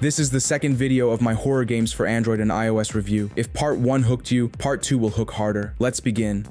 This is the second video of my horror games for Android and iOS review. If part 1 hooked you, part 2 will hook harder. Let's begin.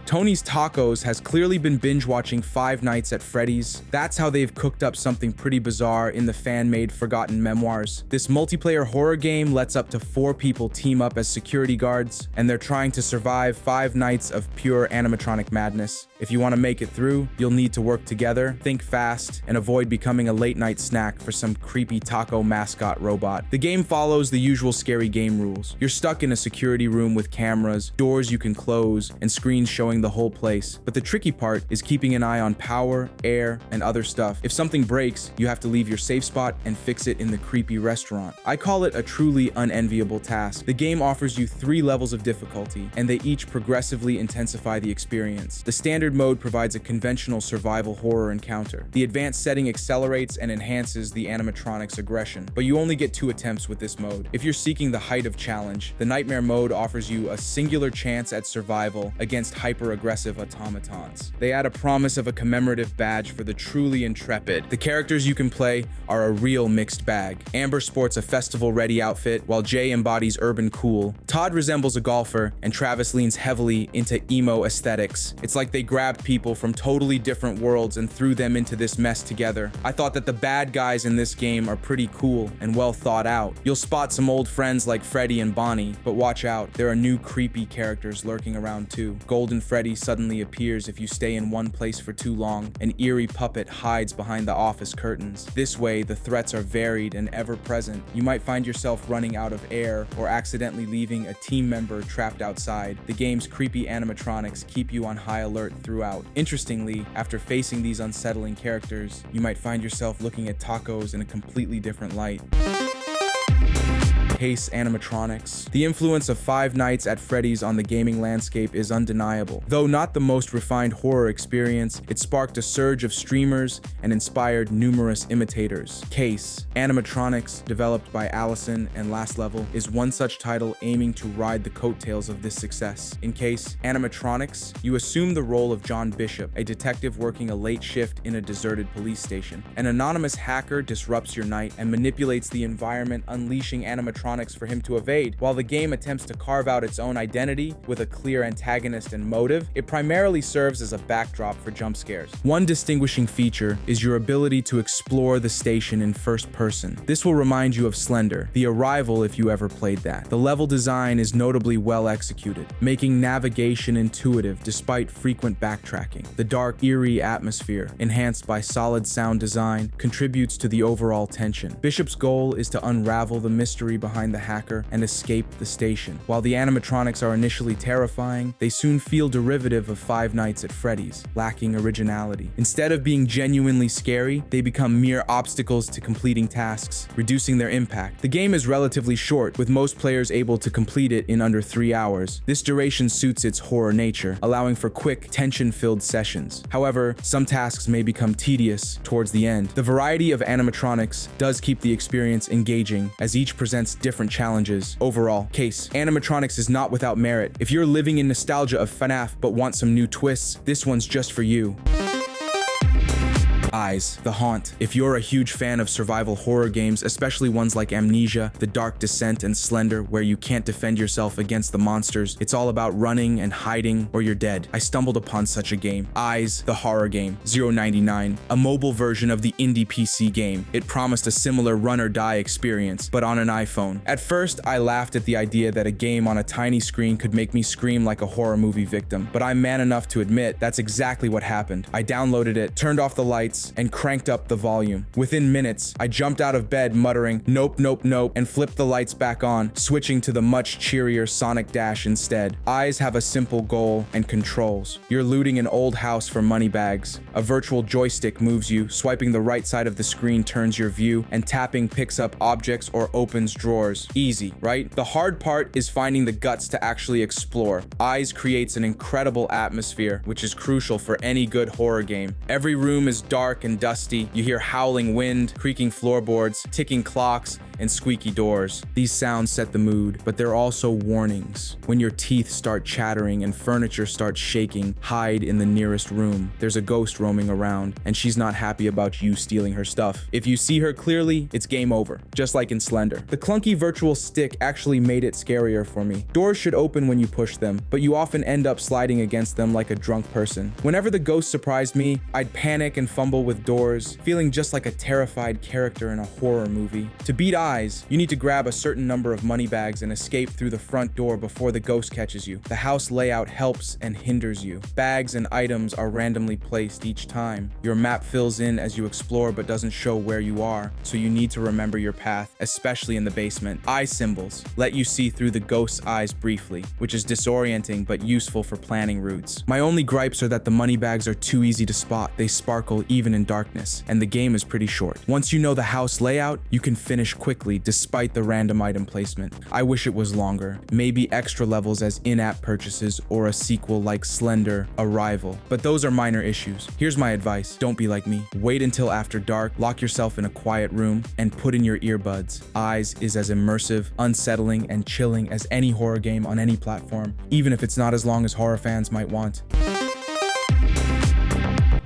Tony's Tacos has clearly been binge-watching Five Nights at Freddy's. That's how they've cooked up something pretty bizarre in the fan-made Forgotten Memoirs. This multiplayer horror game lets up to 4 people team up as security guards, and they're trying to survive 5 nights of pure animatronic madness. If you want to make it through, you'll need to work together, think fast, and avoid becoming a late-night snack for some creepy taco mascot robot. The game follows the usual scary game rules. You're stuck in a security room with cameras, doors you can close, and screens showing the whole place. But the tricky part is keeping an eye on power, air, and other stuff. If something breaks, you have to leave your safe spot and fix it in the creepy restaurant. I call it a truly unenviable task. The game offers you 3 levels of difficulty, and they each progressively intensify the experience. The standard mode provides a conventional survival horror encounter. The advanced setting accelerates and enhances the animatronic's aggression, but you only get 2 attempts with this mode. If you're seeking the height of challenge, the Nightmare mode offers you a singular chance at survival against hyper-aggressive automatons. They add a promise of a commemorative badge for the truly intrepid. The characters you can play are a real mixed bag. Amber sports a festival-ready outfit, while Jay embodies urban cool. Todd resembles a golfer, and Travis leans heavily into emo aesthetics. It's like they grabbed people from totally different worlds and threw them into this mess together. I thought that the bad guys in this game are pretty cool and well thought out. You'll spot some old friends like Freddy and Bonnie, but watch out, there are new creepy characters lurking around too. Golden Freddy suddenly appears if you stay in one place for too long. An eerie puppet hides behind the office curtains. This way, the threats are varied and ever-present. You might find yourself running out of air or accidentally leaving a team member trapped outside. The game's creepy animatronics keep you on high alert throughout. Interestingly, after facing these unsettling characters, you might find yourself looking at tacos in a completely different light. Case animatronics. The influence of Five Nights at Freddy's on the gaming landscape is undeniable. Though not the most refined horror experience, it sparked a surge of streamers and inspired numerous imitators. Case animatronics, developed by Allison and Last Level, is one such title aiming to ride the coattails of this success. In Case animatronics, you assume the role of John Bishop, a detective working a late shift in a deserted police station. An anonymous hacker disrupts your night and manipulates the environment, unleashing animatronics for him to evade. While the game attempts to carve out its own identity with a clear antagonist and motive, it primarily serves as a backdrop for jump scares. One distinguishing feature is your ability to explore the station in first person. This will remind you of Slender, The Arrival if you ever played that. The level design is notably well executed, making navigation intuitive despite frequent backtracking. The dark, eerie atmosphere, enhanced by solid sound design, contributes to the overall tension. Bishop's goal is to unravel the mystery behind the hacker and escape the station. While the animatronics are initially terrifying, they soon feel derivative of Five Nights at Freddy's, lacking originality. Instead of being genuinely scary, they become mere obstacles to completing tasks, reducing their impact. The game is relatively short, with most players able to complete it in under 3 hours. This duration suits its horror nature, allowing for quick, tension-filled sessions. However, some tasks may become tedious towards the end. The variety of animatronics does keep the experience engaging, as each presents different challenges. Overall, Case animatronics is not without merit. If you're living in nostalgia of FNAF but want some new twists, this one's just for you. Eyes, The Haunt. If you're a huge fan of survival horror games, especially ones like Amnesia, The Dark Descent, and Slender, where you can't defend yourself against the monsters, it's all about running and hiding or you're dead. I stumbled upon such a game. Eyes, the horror game, 099, a mobile version of the indie PC game. It promised a similar run or die experience, but on an iPhone. At first, I laughed at the idea that a game on a tiny screen could make me scream like a horror movie victim, but I'm man enough to admit that's exactly what happened. I downloaded it, turned off the lights, and cranked up the volume. Within minutes, I jumped out of bed muttering, "Nope, nope, nope," and flipped the lights back on, switching to the much cheerier Sonic Dash instead. Eyes have a simple goal and controls. You're looting an old house for money bags. A virtual joystick moves you, swiping the right side of the screen turns your view, and tapping picks up objects or opens drawers. Easy, right? The hard part is finding the guts to actually explore. Eyes creates an incredible atmosphere, which is crucial for any good horror game. Every room is dark dark and dusty. You hear howling wind, creaking floorboards, ticking clocks, and squeaky doors. These sounds set the mood, but they're also warnings. When your teeth start chattering and furniture starts shaking, hide in the nearest room. There's a ghost roaming around, and she's not happy about you stealing her stuff. If you see her clearly, it's game over, just like in Slender. The clunky virtual stick actually made it scarier for me. Doors should open when you push them, but you often end up sliding against them like a drunk person. Whenever the ghost surprised me, I'd panic and fumble with doors, feeling just like a terrified character in a horror movie. To beat eyes, you need to grab a certain number of money bags and escape through the front door before the ghost catches you. The house layout helps and hinders you. Bags and items are randomly placed each time. Your map fills in as you explore but doesn't show where you are, so you need to remember your path, especially in the basement. Eye symbols let you see through the ghost's eyes briefly, which is disorienting but useful for planning routes. My only gripes are that the money bags are too easy to spot. They sparkle even in darkness, and the game is pretty short. Once you know the house layout, you can finish quickly despite the random item placement. I wish it was longer, maybe extra levels as in-app purchases or a sequel like Slender Arrival, but those are minor issues. Here's my advice: don't be like me. Wait until after dark, lock yourself in a quiet room, and put in your earbuds. Eyes is as immersive, unsettling, and chilling as any horror game on any platform, even if it's not as long as horror fans might want.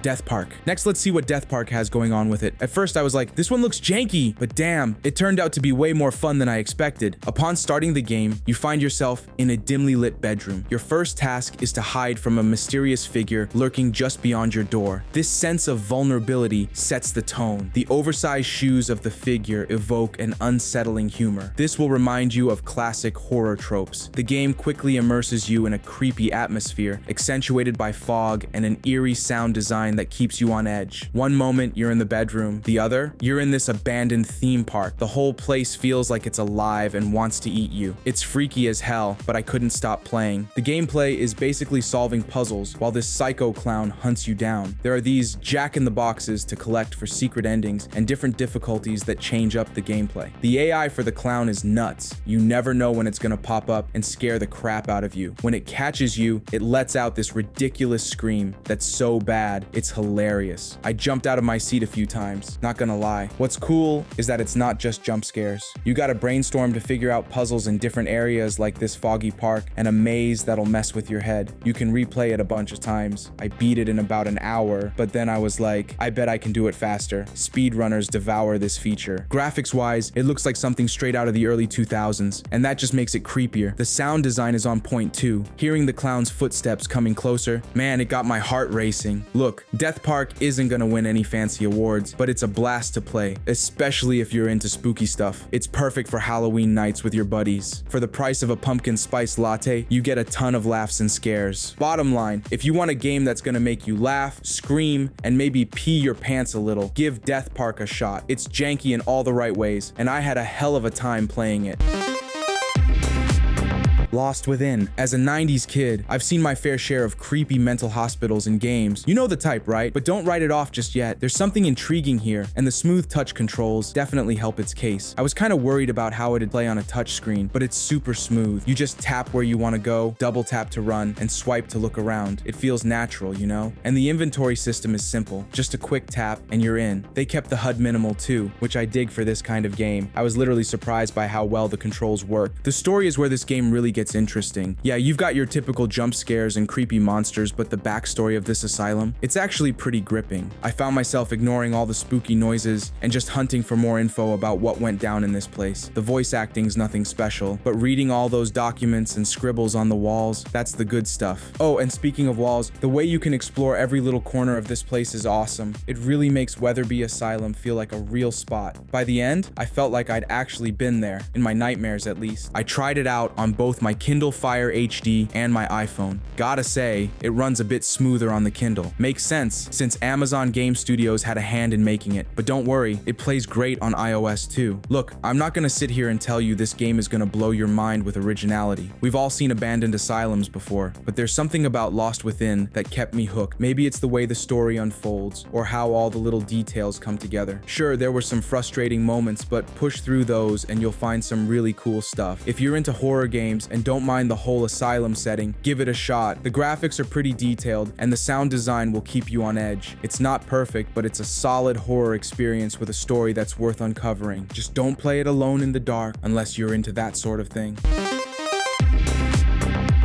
Death Park. Next, let's see what Death Park has going on with it. At first, I was like, this one looks janky, but damn, it turned out to be way more fun than I expected. Upon starting the game, you find yourself in a dimly lit bedroom. Your first task is to hide from a mysterious figure lurking just beyond your door. This sense of vulnerability sets the tone. The oversized shoes of the figure evoke an unsettling humor. This will remind you of classic horror tropes. The game quickly immerses you in a creepy atmosphere, accentuated by fog and an eerie sound design that keeps you on edge. One moment you're in the bedroom, the other, you're in this abandoned theme park. The whole place feels like it's alive and wants to eat you. It's freaky as hell, but I couldn't stop playing. The gameplay is basically solving puzzles while this psycho clown hunts you down. There are these jack-in-the-boxes to collect for secret endings and different difficulties that change up the gameplay. The AI for the clown is nuts. You never know when it's gonna pop up and scare the crap out of you. When it catches you, it lets out this ridiculous scream that's so bad, it's hilarious. I jumped out of my seat a few times, not gonna lie. What's cool is that it's not just jump scares. You gotta brainstorm to figure out puzzles in different areas like this foggy park and a maze that'll mess with your head. You can replay it a bunch of times. I beat it in about an hour, but then I was like, I bet I can do it faster. Speedrunners devour this feature. Graphics-wise, it looks like something straight out of the early 2000s, and that just makes it creepier. The sound design is on point too. Hearing the clown's footsteps coming closer, man, it got my heart racing. Look, Death Park isn't gonna win any fancy awards, but it's a blast to play, especially if you're into spooky stuff. It's perfect for Halloween nights with your buddies. For the price of a pumpkin spice latte, you get a ton of laughs and scares. Bottom line, if you want a game that's gonna make you laugh, scream, and maybe pee your pants a little, give Death Park a shot. It's janky in all the right ways, and I had a hell of a time playing it. Lost Within. As a 90s kid, I've seen my fair share of creepy mental hospitals in games. You know the type, right? But don't write it off just yet. There's something intriguing here, and the smooth touch controls definitely help its case. I was kind of worried about how it'd play on a touchscreen, but it's super smooth. You just tap where you want to go, double tap to run, and swipe to look around. It feels natural, you know? And the inventory system is simple. Just a quick tap, and you're in. They kept the HUD minimal too, which I dig for this kind of game. I was literally surprised by how well the controls work. The story is where this game really gets interesting. Yeah, you've got your typical jump scares and creepy monsters, but the backstory of this asylum, it's actually pretty gripping. I found myself ignoring all the spooky noises and just hunting for more info about what went down in this place. The voice acting's nothing special, but reading all those documents and scribbles on the walls, that's the good stuff. Oh, and speaking of walls, the way you can explore every little corner of this place is awesome. It really makes Weatherby Asylum feel like a real spot. By the end, I felt like I'd actually been there, in my nightmares at least. I tried it out on both my Kindle Fire HD and my iPhone. Gotta say, it runs a bit smoother on the Kindle. Makes sense, since Amazon Game Studios had a hand in making it. But don't worry, it plays great on iOS too. Look, I'm not gonna sit here and tell you this game is gonna blow your mind with originality. We've all seen abandoned asylums before, but there's something about Lost Within that kept me hooked. Maybe it's the way the story unfolds, or how all the little details come together. Sure, there were some frustrating moments, but push through those and you'll find some really cool stuff. If you're into horror games and and don't mind the whole asylum setting, give it a shot. The graphics are pretty detailed, and the sound design will keep you on edge. It's not perfect, but it's a solid horror experience with a story that's worth uncovering. Just don't play it alone in the dark unless you're into that sort of thing.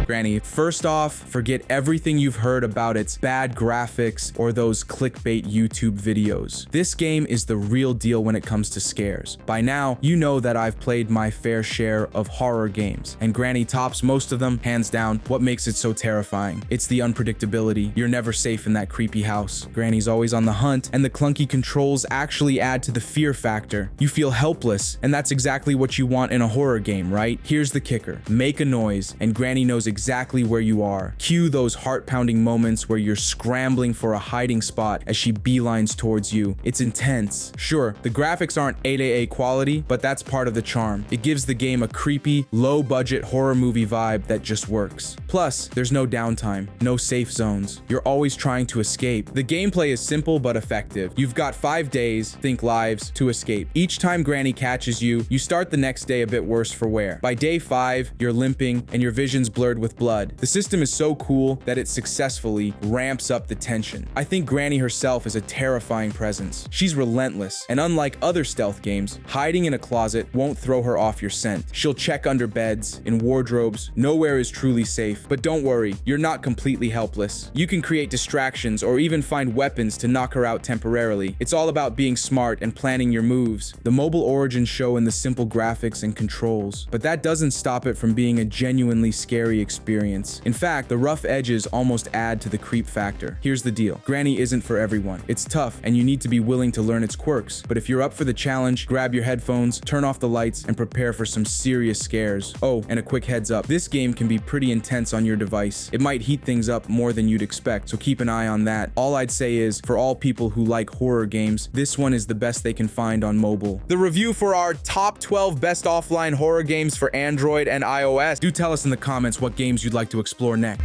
Granny, first off, forget everything you've heard about its bad graphics or those clickbait YouTube videos. This game is the real deal when it comes to scares. By now, you know that I've played my fair share of horror games, and Granny tops most of them, hands down. What makes it so terrifying? It's the unpredictability. You're never safe in that creepy house. Granny's always on the hunt, and the clunky controls actually add to the fear factor. You feel helpless, and that's exactly what you want in a horror game, right? Here's the kicker. Make a noise, and Granny knows exactly where you are. Cue those heart-pounding moments where you're scrambling for a hiding spot as she beelines towards you. It's intense. Sure, the graphics aren't 8AA quality, but that's part of the charm. It gives the game a creepy, low-budget horror movie vibe that just works. Plus, there's no downtime, no safe zones. You're always trying to escape. The gameplay is simple but effective. You've got 5 days, think lives, to escape. Each time Granny catches you, you start the next day a bit worse for wear. By day 5, you're limping and your vision's blurred with blood. The system is so cool that it successfully ramps up the tension. I think Granny herself is a terrifying presence. She's relentless, and unlike other stealth games, hiding in a closet won't throw her off your scent. She'll check under beds, in wardrobes. Nowhere is truly safe. But don't worry, you're not completely helpless. You can create distractions or even find weapons to knock her out temporarily. It's all about being smart and planning your moves. The mobile origins show in the simple graphics and controls, but that doesn't stop it from being a genuinely scary experience. In fact, the rough edges almost add to the creep factor. Here's the deal. Granny isn't for everyone. It's tough, and you need to be willing to learn its quirks. But if you're up for the challenge, grab your headphones, turn off the lights, and prepare for some serious scares. Oh, and a quick heads up. This game can be pretty intense on your device. It might heat things up more than you'd expect, so keep an eye on that. All I'd say is, for all people who like horror games, this one is the best they can find on mobile. The review for our top 12 best offline horror games for Android and iOS. Do tell us in the comments what games you'd like to explore next.